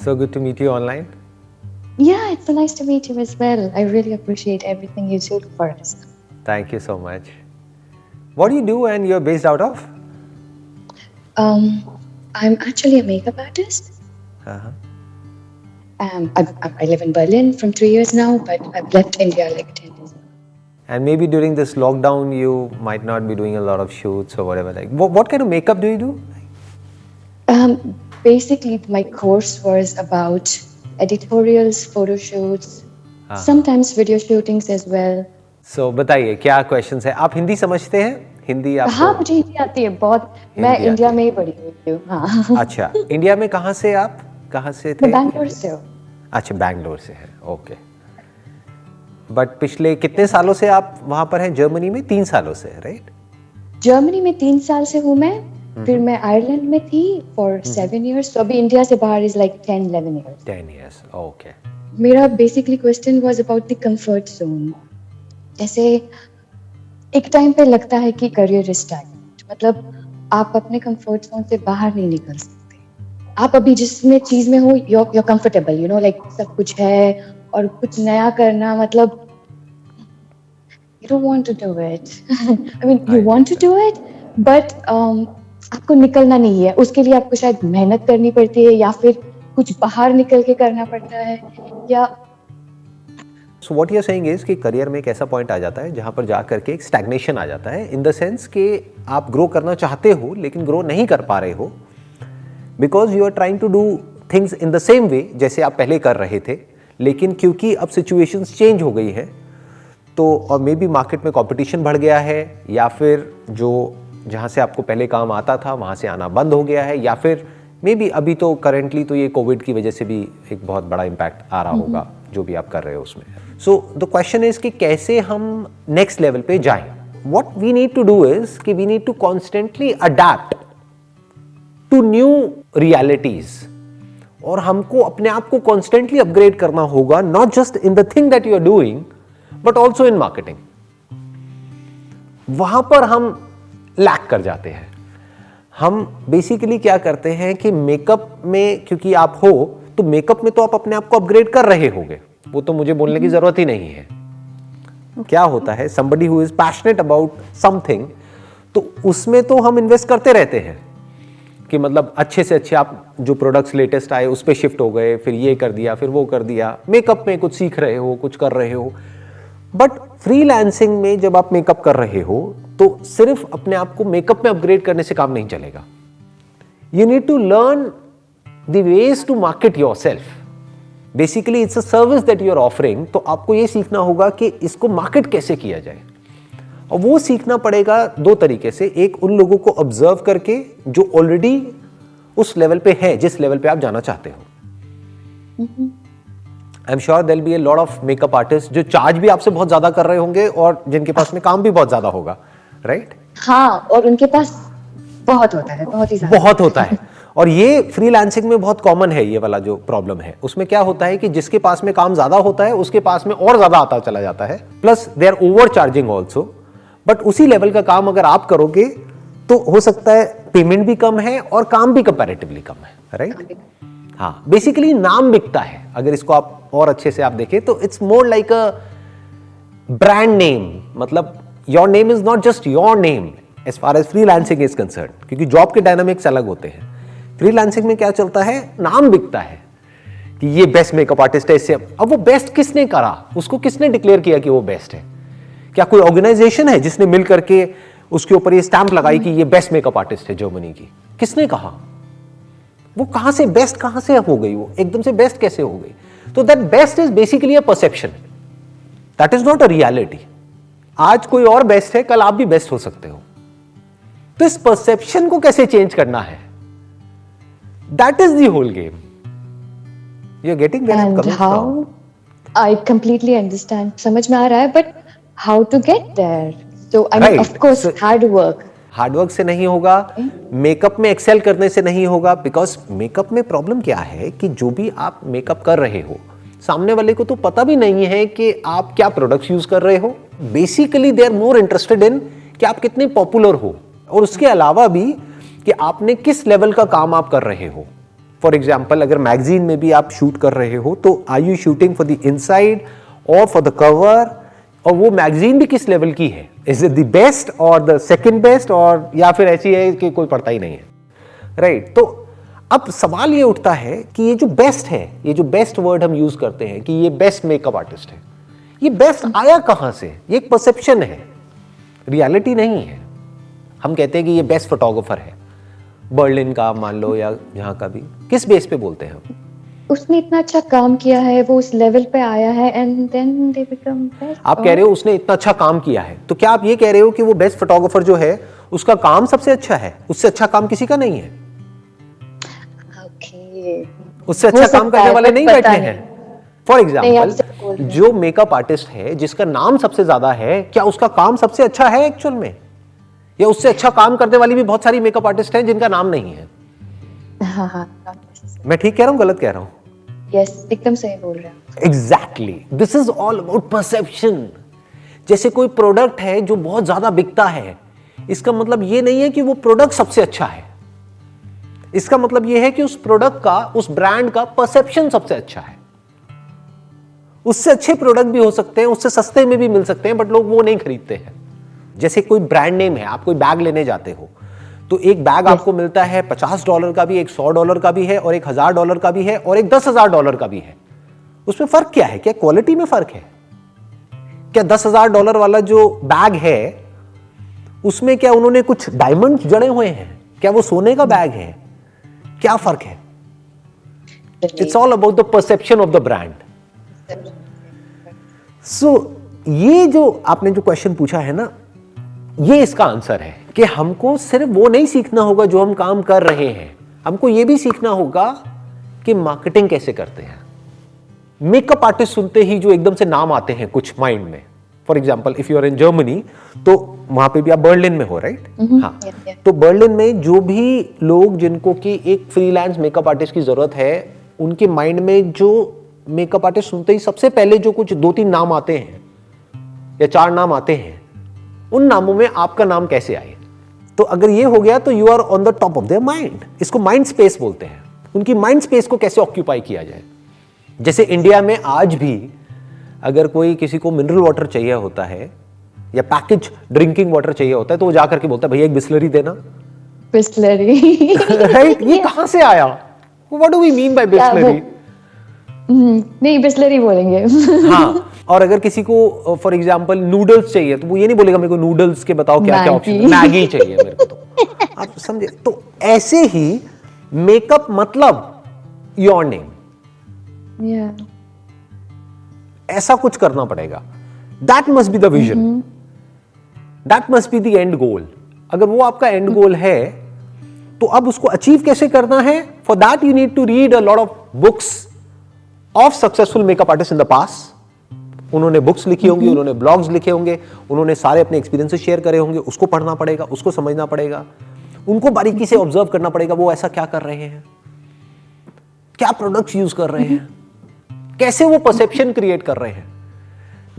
So good to meet you online. Yeah, it's so nice to meet you as well. I really appreciate everything you do for us. Thank you so much. What do you do and you're based out of? Um, I'm actually a makeup artist. Uh-huh. I live in Berlin from 3 years now, but I've left India like 10 years ago. And maybe during this lockdown, you might not be doing a lot of shoots or whatever. Like, what kind of makeup do you do? Basically, my course was about editorials, photo shoots, sometimes video shootings as well. So बताइए क्या questions है? आप हिंदी समझते हैं? हिंदी आपको? हाँ, मुझे हिंदी आती है बहुत. मैं हिंदी इंडिया आती में ही बड़ी हुई हूँ. हाँ. अच्छा, इंडिया में कहाँ से आप? कहाँ से थे? मैं बैंगलोर से हूँ. अच्छा, बैंगलोर से हैं. ओके. बट पिछले कितने सालों से आप वहाँ पर हैं? जर्मनी में 3 सालों से, राइट? जर्मनी में 3 साल से हूँ मैं. फिर मैं आयरलैंड में थी फॉर 7 years. तो अभी इंडिया से बाहर is like 10-11 years. 10 years. Okay. मेरा basically question was about the comfort zone. जैसे एक टाइम पे लगता है कि करियर इज स्टैग्नेंट, मतलब आप अपने कंफर्ट जोन से बाहर नहीं निकल सकते. आप अभी जिसमें चीज में हो you're comfortable, you know, like सब कुछ है और कुछ नया करना मतलब you don't want to do it. I mean, you want to do it, but आपको निकलना नहीं है. उसके लिए आपको शायद मेहनत करनी पड़ती है या फिर कुछ बाहर निकल के करना पड़ता है या so what you are saying is कि करियर में एक ऐसा पॉइंट आ जाता है जहां पर जा करके एक स्टैग्नेशन आ जाता है, इन द सेंस कि आप ग्रो करना चाहते हो लेकिन ग्रो नहीं कर पा रहे हो because you are trying to do things in the same way जैसे आप पहले कर रहे थे, लेकिन क्योंकि अब सिचुएशंस चेंज हो गई है तो और मे बी मार्केट में कंपटीशन बढ़ गया है या फिर जो जहाँ से आपको पहले काम आता था वहाँ से आना बंद हो गया है या फिर मे बी अभी तो करेंटली तो ये कोविड की वजह से भी एक बहुत बड़ा इम्पैक्ट आ रहा होगा जो भी आप कर रहे हो उसमें. सो द क्वेश्चन इज कि कैसे हम नेक्स्ट लेवल पे जाएं. What we need to do is कि we need to constantly adapt to new realities और हमको अपने आप को कॉन्स्टेंटली अपग्रेड करना होगा, not just in the thing that you are doing but also in marketing. वहां पर हम लैक कर जाते हैं. हम बेसिकली क्या करते हैं कि मेकअप में क्योंकि आप हो तो मेकअप में तो आप अपने आप को अपग्रेड कर रहे होगे, वो तो मुझे बोलने की जरूरत ही नहीं है. क्या होता है, somebody who is passionate about something, तो उसमें तो हम इन्वेस्ट करते रहते हैं कि मतलब अच्छे से अच्छे आप जो प्रोडक्ट्स लेटेस्ट आए उस पर शिफ्ट हो गए, फिर ये कर दिया, फिर वो कर दिया. मेकअप में कुछ सीख रहे हो, कुछ कर रहे हो. बट फ्रीलांसिंग में जब आप मेकअप कर रहे हो तो सिर्फ अपने आप को मेकअप में अपग्रेड करने से काम नहीं चलेगा. You need to learn the ways to market yourself. Basically it's a service that you are offering, तो आपको ये सीखना होगा कि इसको मार्केट कैसे किया जाए. और वो सीखना पड़ेगा 2 तरीके से. एक, उन लोगों को ऑब्जर्व करके जो ऑलरेडी उस लेवल पे है जिस लेवल पे आप जाना चाहते हो. I am sure there will be a lot of makeup artist जो चार्ज भी आपसे बहुत ज्यादा कर रहे होंगे और जिनके पास में काम भी बहुत ज्यादा होगा, राइट? हाँ, और उनके पास बहुत होता है, बहुत ही ज्यादा बहुत होता है. और ये फ्रीलांसिंग में बहुत कॉमन है. ये वाला जो प्रॉब्लम है उसमें क्या होता है कि जिसके पास में काम ज्यादा होता है उसके पास में और ज्यादा आता चला जाता है, plus they are over charging also. But उसी लेवल का काम अगर आप करोगे तो हो सकता है पेमेंट भी कम है और काम भी कंपैरेटिवली कम है, राइट? हाँ, बेसिकली नाम बिकता है. अगर इसको आप और अच्छे से आप देखें तो it's more like a brand name. मतलब your name is not just your name as far as freelancing is concern, क्योंकि जॉब के डायनामिक्स अलग होते हैं. फ्रीलांसिंग में क्या चलता है, नाम बिकता है कि ये बेस्ट मेकअप आर्टिस्ट है. इससे अब वो बेस्ट किसने करा, उसको किसने डिक्लेयर किया कि वो बेस्ट है? क्या कोई ऑर्गेनाइजेशन है जिसने मिल करके उसके ऊपर ये स्टैंप लगाई कि ये बेस्ट मेकअप आर्टिस्ट है जर्मनी की? किसने कहा? वो कहां से बेस्ट कहां से हो गई? वो एकदम से बेस्ट कैसे हो गई? तो that best is basically a perception, that is not a reality. आज कोई और बेस्ट है, कल आप भी बेस्ट हो सकते हो. तो इस परसेप्शन को कैसे चेंज करना है, that is the whole game. You are getting where I am coming from? I completely understand, समझ में आ रहा है, but how to get there? So I mean of course hard work. Hard work से नहीं होगा, मेकअप में एक्सेल करने से नहीं होगा. बिकॉज मेकअप में प्रॉब्लम क्या है कि जो भी आप मेकअप कर रहे हो सामने वाले को तो पता भी नहीं है कि आप क्या प्रोडक्ट्स यूज कर रहे हो. Basically they are more interested in कि आप कितने पॉपुलर हो और उसके अलावा भी कि आपने किस लेवल का काम आप कर रहे हो. फॉर एग्जाम्पल अगर मैगजीन में भी आप शूट कर रहे हो तो are you shooting for the inside और फॉर द कवर, और वो मैगजीन भी किस लेवल की है, इज इट द बेस्ट और द सेकंड बेस्ट, और या फिर ऐसी है कि कोई पढ़ता ही नहीं है, राइट? तो अब सवाल ये उठता है कि ये जो बेस्ट है, ये जो बेस्ट वर्ड हम यूज करते हैं कि ये बेस्ट मेकअप आर्टिस्ट है, ये बेस्ट आया कहां से? ये एक परसेप्शन है, रियलिटी नहीं है। हम कहते हैं कि ये बेस्ट फोटोग्राफर है, बर्लिन का मान लो या जहां का भी, किस बेस पे बोलते हैं हम? उसने इतना अच्छा काम किया है, वो उस लेवल पे आया है and then they become best. आप कह रहे हो उसने इतना अच्छा काम किया है, तो क्या आप ये कह रहे हो कि वो बेस्ट फोटोग्राफर जो है उसका काम सबसे अच्छा है? उससे अच्छा काम किसी का नहीं है। ओके, उससे अच्छा काम करने वाले नहीं बैठे हैं। फॉर एग्जाम्पल जो मेकअप आर्टिस्ट है जिसका नाम सबसे ज्यादा है, क्या उसका काम सबसे अच्छा है एक्चुअल में? या उससे अच्छा काम करने वाली भी बहुत सारी मेकअप आर्टिस्ट हैं जिनका नाम नहीं है? हाँ हाँ, मैं ठीक कह रहा हूं, गलत कह रहा हूं? यस, एकदम सही बोल रहे हैं। Exactly, this is all about perception. जैसे कोई प्रोडक्ट है जो बहुत ज्यादा बिकता है, इसका मतलब ये नहीं है कि वो प्रोडक्ट सबसे अच्छा है। इसका मतलब ये है कि उस प्रोडक्ट का, उस ब्रांड का परसेप्शन सबसे अच्छा है। उससे अच्छे प्रोडक्ट भी हो सकते हैं, उससे सस्ते में भी मिल सकते हैं, बट लोग वो नहीं खरीदते हैं। जैसे कोई ब्रांड नेम है, आप कोई बैग लेने जाते हो तो एक बैग आपको मिलता है $50 का भी, एक $100 का भी है, और एक $1000 का भी है, और एक $10,000 का भी है। उसमें फर्क क्या है? क्या क्वालिटी में फर्क है? क्या $10,000 वाला जो बैग है उसमें क्या उन्होंने कुछ डायमंड जड़े हुए हैं? क्या वो सोने का बैग है? क्या फर्क है? It's all about the perception of the brand. So ये जो आपने जो क्वेश्चन पूछा है ना, ये इसका आंसर है कि हमको सिर्फ वो नहीं सीखना होगा जो हम काम कर रहे हैं, हमको ये भी सीखना होगा कि मार्केटिंग कैसे करते हैं। मेकअप आर्टिस्ट सुनते ही जो एकदम से नाम आते हैं कुछ माइंड में, for example if you are in Germany, तो वहां पे भी आप बर्लिन में हो, राइट? हाँ, तो बर्लिन में जो भी लोग जिनको कि एक फ्रीलांस मेकअप आर्टिस्ट की जरूरत है, उनके माइंड में जो मेकअप आर्टिस्ट सुनते ही सबसे पहले जो कुछ 2-3 नाम आते हैं या 4 नाम आते हैं, उन नामों में आपका नाम कैसे आए? तो अगर ये हो गया तो you are on the top of their mind. इसको माइंड स्पेस बोलते हैं। उनकी माइंड स्पेस को कैसे ऑक्यूपाई किया जाए। जैसे इंडिया में आज भी अगर कोई किसी को मिनरल वाटर चाहिए होता है या पैकेज ड्रिंकिंग वाटर चाहिए होता है, तो वो जाकर के बोलता है भैया एक बिस्लरी देना। बिस्लरी राइट? ये कहां से आया? What do we mean by Bisleri? नहीं, बिस्लरी बोलेंगे। हाँ, और अगर किसी को फॉर एग्जांपल नूडल्स चाहिए तो वो ये नहीं बोलेगा मेरे को नूडल्स के बताओ क्या क्या ऑप्शन है, मैगी चाहिए मेरे को। तो आप समझे? तो ऐसे ही मेकअप मतलब योर नेम, ऐसा कुछ करना पड़ेगा। That must be the vision, that must be the end goal. अगर वो आपका एंड गोल है तो अब उसको अचीव कैसे करना है? For that you need to read a lot of books of successful makeup artist in the past. उन्होंने बुक्स लिखी होंगी, उन्होंने ब्लॉग्स लिखे होंगे, उन्होंने सारे अपने एक्सपीरियंसेस शेयर करे होंगे, उसको पढ़ना पड़ेगा, उसको समझना पड़ेगा, उनको बारीकी से ऑब्जर्व करना पड़ेगा, वो ऐसा क्या कर रहे हैं, क्या प्रोडक्ट्स यूज कर रहे हैं, कैसे वो परसेप्शन क्रिएट कर रहे हैं।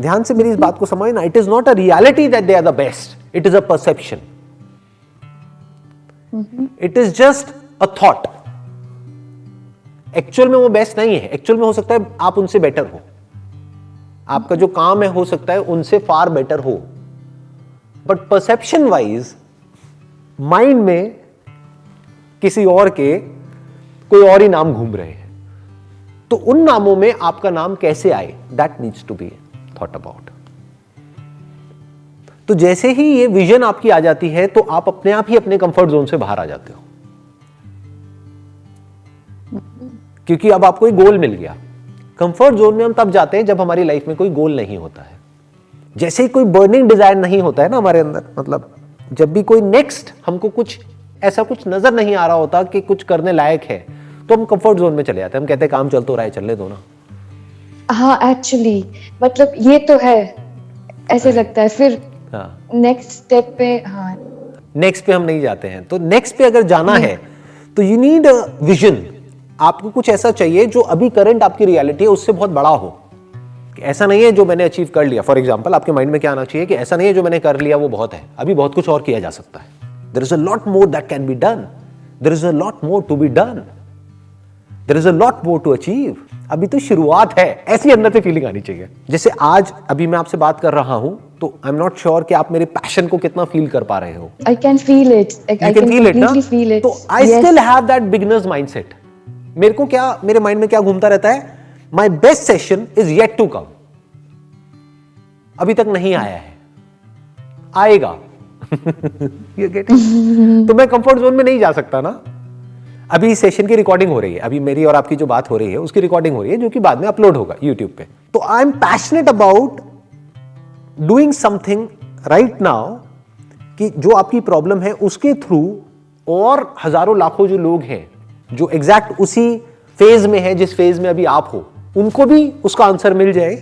ध्यान से मेरी इस बात को समझना, it is not a reality that they are the best, it is a perception, it is just a thought. Actual में वो बेस्ट नहीं है, एक्चुअल में हो सकता है आप उनसे बेटर हो, आपका जो काम है हो सकता है उनसे फार बेटर हो, बट परसेप्शन वाइज माइंड में किसी और के कोई और ही नाम घूम रहे हैं, तो उन नामों में आपका नाम कैसे आए, that needs to be thought about. तो जैसे ही ये विजन आपकी आ जाती है तो आप अपने आप ही अपने कंफर्ट जोन से बाहर आ जाते हो, क्योंकि अब आपको एक गोल मिल गया। कंफर्ट जोन में हम तब जाते हैं जब हमारी लाइफ में कोई गोल नहीं होता है। जैसे ही कोई बर्निंग डिजायर नहीं होता है ना हमारे अंदर, मतलब जब भी कोई नेक्स्ट हमको कुछ ऐसा कुछ नजर नहीं आ रहा होता कि कुछ करने लायक है, तो हम कंफर्ट जोन में चले जाते हैं। हम कहते हैं काम चल तो रहा है, चलने दो ना। हाँ, एक्चुअली मतलब ये तो है, ऐसे लगता है। फिर नेक्स्ट स्टेप पे, हाँ, नेक्स्ट पे हम नहीं जाते हैं। तो नेक्स्ट पे अगर जाना है तो यू नीड अ विजन। आपको कुछ ऐसा चाहिए जो अभी करंट आपकी रियलिटी है उससे बहुत बड़ा हो। ऐसा नहीं है जो मैंने अचीव कर लिया। फॉर एग्जाम्पल आपके माइंड में क्या आना चाहिए कि ऐसा नहीं है जो मैंने कर लिया वो बहुत है, अभी बहुत कुछ और किया जा सकता है। There is a lot more that can be done, there is a lot more to be done. There is a lot more to achieve, अभी तो शुरुआत है, ऐसी अंदर से फीलिंग आनी चाहिए। जैसे आज अभी मैं आपसे बात कर रहा हूं तो आई एम नॉट श्योर कि आप मेरे पैशन को कितना फील कर पा रहे हो। I can feel it. Like, I You can can feel it, ना? completely feel it. तो आई Yes. Still have that beginners mindset. मेरे को क्या, मेरे माइंड में क्या घूमता रहता है, my best session is yet to come, अभी तक नहीं आया है, आएगा। You get it? तो मैं कंफर्ट जोन में नहीं जा सकता ना। अभी इस सेशन की रिकॉर्डिंग हो रही है, अभी मेरी और आपकी जो बात हो रही है उसकी रिकॉर्डिंग हो रही है, जो कि बाद में अपलोड होगा यूट्यूब पे। तो I am passionate about doing something right now, कि जो आपकी प्रॉब्लम है उसके थ्रू और हजारों लाखों जो लोग हैं जो एग्जैक्ट उसी फेज में है जिस फेज में अभी आप हो, उनको भी उसका आंसर मिल जाए।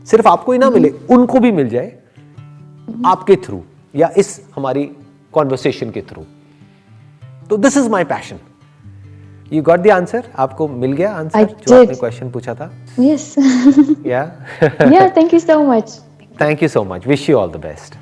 सिर्फ आपको ही ना मिले, उनको भी मिल जाए आपके थ्रू या इस हमारी कॉन्वर्सेशन के थ्रू। तो this is my passion. You got the answer, आपको मिल गया आंसर जो आपने क्वेश्चन पूछा था? Yes. या Yeah, thank you so much. Thank you so much, wish you all the best.